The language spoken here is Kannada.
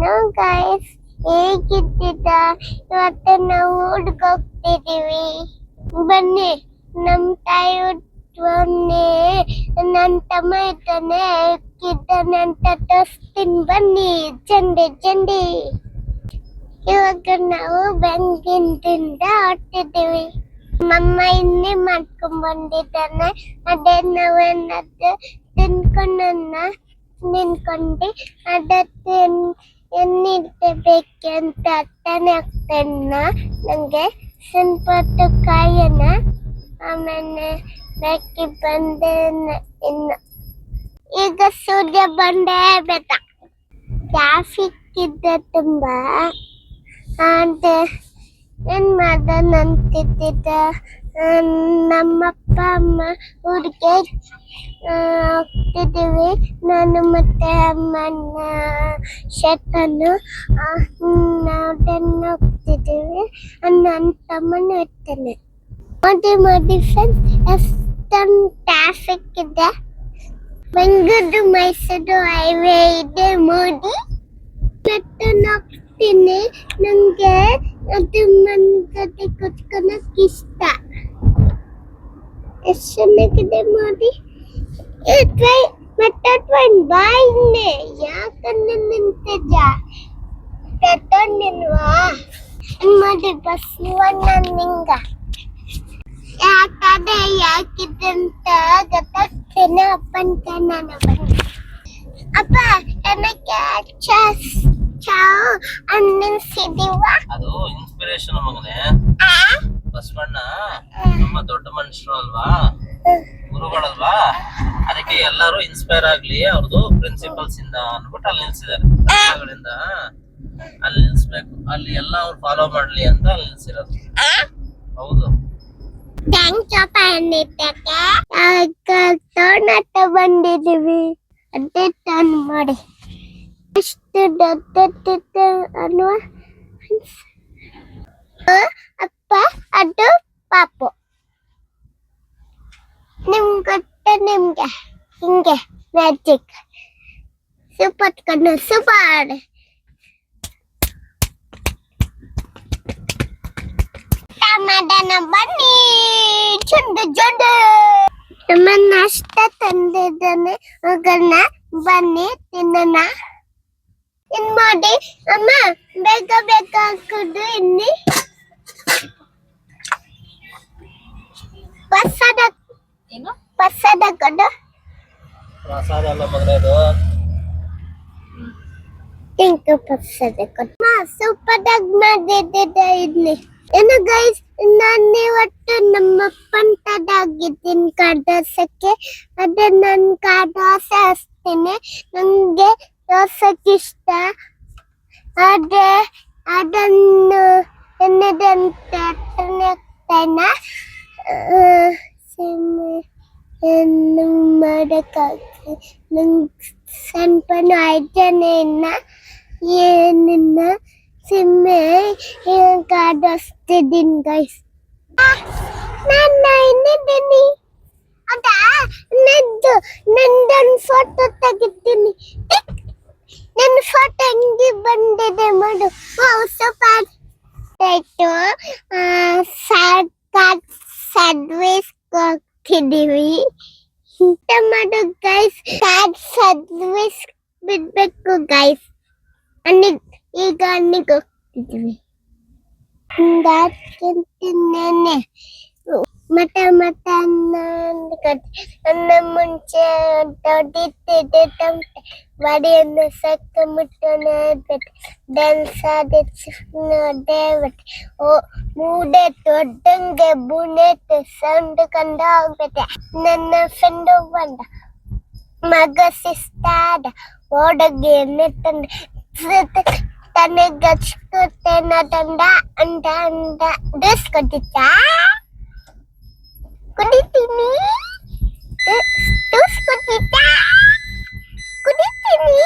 ಹಲೋ ಗೈಸ್, ಹೇಗಿದ್ದೀರಾ? ಇವತ್ತು ನಾವು ಊರಿಗೆ ಹೋಗ್ತಿದೀವಿ. ಬನ್ನಿ, ನಮ್ಮ ತಾಯಿ ಬನ್ನಿ. ನನ್ನ ತಮ್ಮ ಇದ್ದಾನೆ, ಇದ್ದಾನೆ ಅಂತ ತೋರಿಸ್ತೀನಿ. ಬನ್ನಿ, ಜಂಡಿ. ಇವಾಗ ನಾವು ಬೆಂಗಳೂರಿಂದ ಹೊರಟಿದ್ದೀವಿ. ಮಮ್ಮ ಇನ್ನೇ ಮಾಡ್ಕೊಂಡ್ ಬಂದಿದ್ದಾನೆ. ಅದೇ ನಾವೇನಾದ್ರು ತಿನ್ಕೊಂಡನ್ನ ನಿನ್ಕೊಂಡು ಅದಕ್ಕೆ ಎನ್ನಿಡ್ಬೇಕು ಅಂತ ಅರ್ಥನೇ ಆಗ್ತಾಯಿಲ್ಲ ನನಗೆ. ಸ್ವಲ್ಪ ಹೊತ್ತು ಕಾಯೋಣ, ಆಮೇಲೆ ಬೇಕಿ ಬಂದೆ. ಇನ್ನು ಈಗ ಸೂರ್ಯ ಬಂದೇ ಬೇಕ. ಟ್ರಾಫಿಕ್ ಇದೆ ತುಂಬಾ. ಅದೇ ಏನ್ ಮಾಡೋಣ ಅಂತಿದ್ದ. ನಮ್ಮಪ್ಪ ಅಮ್ಮ ಊರಿಗೆ ಹೋಗ್ತಿದ್ದೀವಿ. ನಾನು ಮತ್ತೆ ಅಮ್ಮನ ಶೇಖನು ನಾವೆಲ್ಲ ಹೋಗ್ತಿದ್ದೀವಿ. ನನ್ನ ತಮ್ಮನೂ ಇರ್ತಾನೆ. ನೋಡಿ ಫ್ರೆಂಡ್ಸ್, ಎಷ್ಟೊಂದು ಟ್ರಾಫಿಕ್ ಇದೆ. ಬೆಂಗಳೂರು ಮೈಸೂರು ಹೈವೇ ಇದೆ ನೋಡಿ. ಹೋಗ್ತೀನಿ. ನಂಗೆ ಅದು ಮನ್ಗದೆ ಕುತ್ಕೊಳಕ್ ಇಷ್ಟ. ಎಷ್ಟು ಚೆನ್ನಾಗಿದೆ ನೋಡಿ. ಮತ್ತೆ ಟ್ರೈನ್ ಬಾಯಿನೆ ಯಾಕಂದ್ರೆ ನಿಂತಿದ್ಯಾ ತಗೊಂಡಿಲ್ವಾ ನೋಡಿ. ಬಸ್ ನಿಂಗ ಯಾಕಂದ್ರೆ ಯಾಕಿದಂತ ಗೊತ್ತಾಗ್ತೇನೆ. ಅಪ್ಪಂತ ನಾನು ಬಂದೆ. ಅಪ್ಪ ನನಗೆ ಚಾವ್ ಅನ್ನಿಸಿದೀವ. ಅದು ಇನ್ಸ್ಪಿರೇಷನ್ ಮಗನೇ. ಬಸವಣ್ಣ ನಮ್ಮ ದೊಡ್ಡ ಮನುಷ್ಯರು ಅಲ್ವಾ, ಗುರುಗಳಲ್ವಾ, ಅದಕ್ಕೆ ಎಲ್ಲರೂ ಇನ್ಸ್ಪೈರ್ ಆಗ್ಲಿ ಅವ್ರದ್ದು ಪ್ರಿನ್ಸಿಪಲ್ಸ್ ಇಂದ ಅನ್ಬಿಟ್ಟು ಅಲ್ಲಿ ನಿಲ್ಸಿದ್ದಾರೆ. ಅಲ್ಲಿ ನಿಲ್ಸ್ಬೇಕು, ಅಲ್ಲಿ ಎಲ್ಲ ಅವ್ರು ಫಾಲೋ ಮಾಡ್ಲಿ ಅಂತ ಅಲ್ಲಿ ನಿಲ್ಸಿರೋದು. ಹೌದು. ತೋಟ ಬಂದಿದೀವಿ. ಅದೇ ಟರ್ನ್ ಮಾಡಿ ಎಷ್ಟು ದೊಡ್ಡ ಅನ್ನುವ ಅಪ್ಪ ಅದು ಪಾಪು. ನಿಮ್ಗೆ ಹಿಂಗೆ ಮ್ಯಾಜಿಕ್ ಸೂಪರ್ ಕಣ್ಣು ಸೂಪರ್. ಟಮಾಟನ ಬನ್ನಿ ಜೊಂಡು ನಮ್ಮನ್ನ ಅಷ್ಟ ತಂದಿದ್ದಾನೆ. ಹೋಗೋಣ ಬನ್ನಿ ತಿನ್ನೋಣ. ಇನ್ ಮಾಡಿ ಅಮ್ಮ ಬೇಗ ಹಾಕುದು. ಇನ್ನಿ ಪ್ರಸಾದ ಕೊಡು. ಪ್ರಸಾದ ಅಲ್ಲ ಮಗನೇ ಇದು. ಪ್ರಸಾದ ಕೊಡು. ಸೂಪರ್ ಆಗಿ ಮಾಡಿದ್ದೆ ಇಲ್ಲಿ. ಏನು ಗೈಸ್, ನಾನು ಇವತ್ತು ನಮ್ಮಪ್ಪನ ತದಾಗಿದ್ದೀನಿ ಕಡೋಸಕ್ಕೆ. ಅದೇ ನಾನು ಕಡೋಸ ಹಚ್ತೀನಿ. ನನಗೆ ದೋಸಕ್ಕೆ ಇಷ್ಟ. ಅದೇ ಅದನ್ನು ಎನ್ನದಂತ ಅರ್ಥನೇ ಆಗ್ತಾಯಿಲ್ಲ. ಏನು ಮಾಡೋಕ್ಕಾಗ್ತದೆ ನಂಗೆ ಸ್ವಲ್ಪನೂ ಐಡಿಯಾನೇ ಇಲ್ಲ. ಏನಿಲ್ಲ, ಸಿಮ್ಮೆ ಕಾಡಿಸ್ತಿದ್ದೀನಿ ಗೈಸ್. ನಾನು ಇನ್ನಿದ್ದೀನಿ. ಅದಾ ನಂದೊಂದು ಫೋಟೋ ತೆಗಿತೀನಿ. ನನ್ನ ಫೋಟೋ ಹೆಂಗೆ ಬಂದಿದೆ ಮಾಡು. ಸೂಪರ್ ಆಯ್ತು. ಸರ್ವಿಸ್ ಹೋಗ್ತಿದ್ದೀವಿ. ಮಾಡು ಗೈಸ್. ಸರ್ವಿಸ್ ಬಿಡ್ಬೇಕು ಗೈಸ್. ಈಗ ಅನ್ನಿಗೆ ಹೋಗ್ತಿದ್ದೀವಿ. ತಿಂತಿನ್ನೇನೆ ಮಟ ನನ್ನ ಮುಂಚೆ ದೊಡ್ಡಿದ್ದೆ ಟಮಟೆ ಬಡಿಯನ್ನು ಸಕ್ಕ ಮುಟ್ಟನೆ ಡೆನ್ಸಾದೆ ಓ ಮೂಡೆ ದೊಡ್ಡಂಗೆ ಬುಣೆಟ್ ಸೌಂಡ್ ಕಂಡ ಹೋಗ್ಬೇಕೆ. ನನ್ನ ಫ್ರೆಂಡು ಬಂದ ಮಗ ಸಿಸ್ತಾದ ಓಡಗೆ ತಂದೆ ತನಗಚ್ಕುತ್ತೇನ ತಂಡ ಅಂಡ ಡ್ರೆಸ್ ಕೊಟ್ಟಿದ್ದ ಕುಡಿತೀನಿ. ಕುಡಿತೀನಿ.